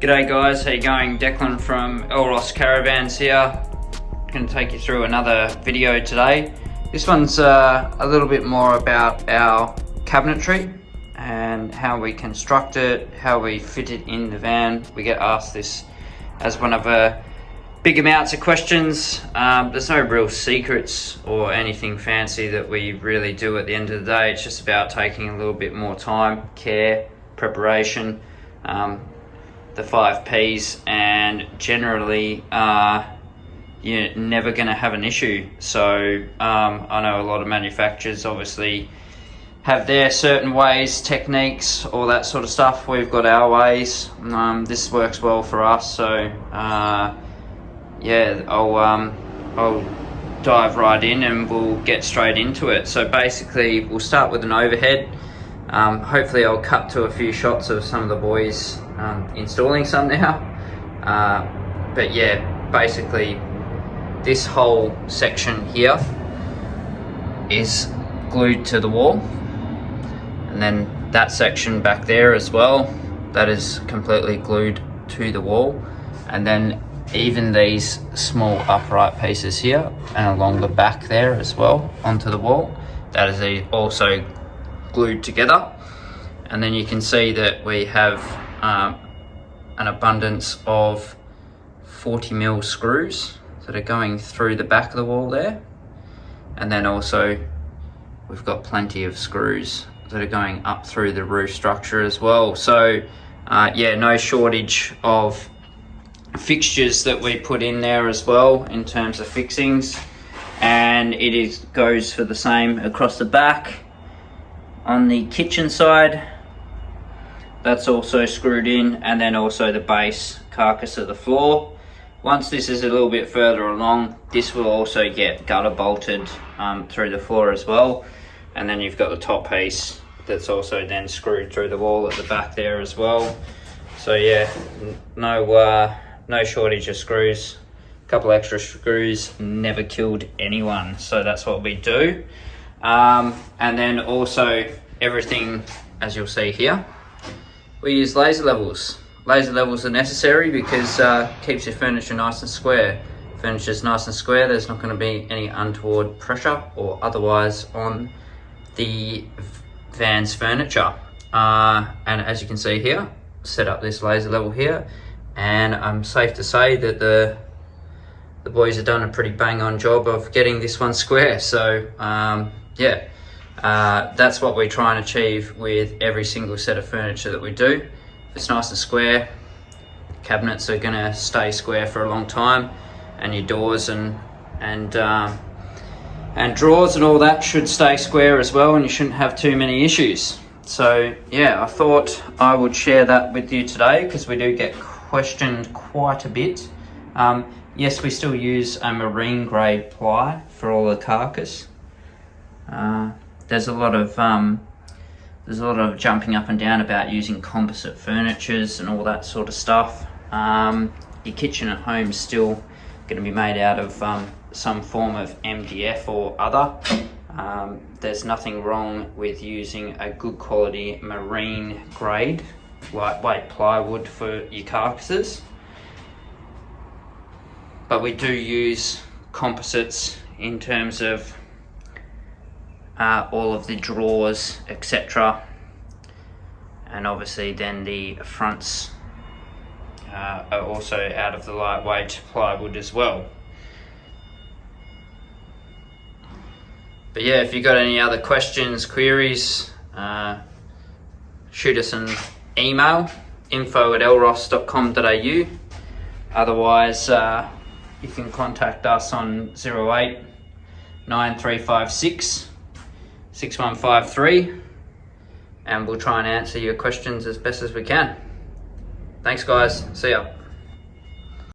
G'day guys, how you going? Declan from Elross Caravans here. Going to take you through another video today. This one's a little bit more about our cabinetry and how we construct it, how we fit it in the van. We get asked this as one of a big amounts of questions. There's no real secrets or anything fancy that we really do at the end of the day. It's just about taking a little bit more time, care, preparation, the 5 P's, and generally you're never going to have an issue. So I know a lot of manufacturers obviously have their certain ways, techniques, all that sort of stuff. We've got our ways. This works well for us, so yeah, I'll dive right in and we'll get straight into it. So basically we'll start with an overhead. Hopefully I'll cut to a few shots of some of the boys installing some now, but yeah, basically this whole section here is glued to the wall, and then that section back there as well, that is completely glued to the wall, and then even these small upright pieces here and along the back there as well onto the wall, that is also glued together. And then you can see that we have an abundance of 40mm screws that are going through the back of the wall there, and then also we've got plenty of screws that are going up through the roof structure as well. So yeah, no shortage of fixtures that we put in there as well in terms of fixings, and it goes for the same across the back. On the kitchen side, that's also screwed in, and then also the base carcass of the floor. Once this is a little bit further along, this will also get gutter bolted through the floor as well, and then you've got the top piece that's also then screwed through the wall at the back there as well. So yeah, no shortage of screws. A couple extra screws never killed anyone, so that's what we do. And then also everything, as you'll see here, we use laser levels. Laser levels are necessary because keeps your furniture nice and square. Furniture's nice and square, there's not going to be any untoward pressure or otherwise on the van's furniture. And as you can see here, set up this laser level here, and I'm safe to say that the boys have done a pretty bang on job of getting this one square. So yeah, that's what we try and achieve with every single set of furniture that we do. If it's nice and square, cabinets are going to stay square for a long time, and your doors and drawers and all that should stay square as well, and you shouldn't have too many issues. So yeah, I thought I would share that with you today because we do get questioned quite a bit. Yes, we still use a marine grade ply for all the carcass. There's a lot of jumping up and down about using composite furnitures and all that sort of stuff. Your kitchen at home is still going to be made out of some form of MDF or other. There's nothing wrong with using a good quality marine grade lightweight plywood for your carcasses, but we do use composites in terms of all of the drawers, etc., and obviously then the fronts are also out of the lightweight plywood as well. But yeah, if you've got any other questions, queries, shoot us an email, info@elross.com.au. otherwise you can contact us on 08 9356 6153, and we'll try and answer your questions as best as we can. Thanks guys, see ya.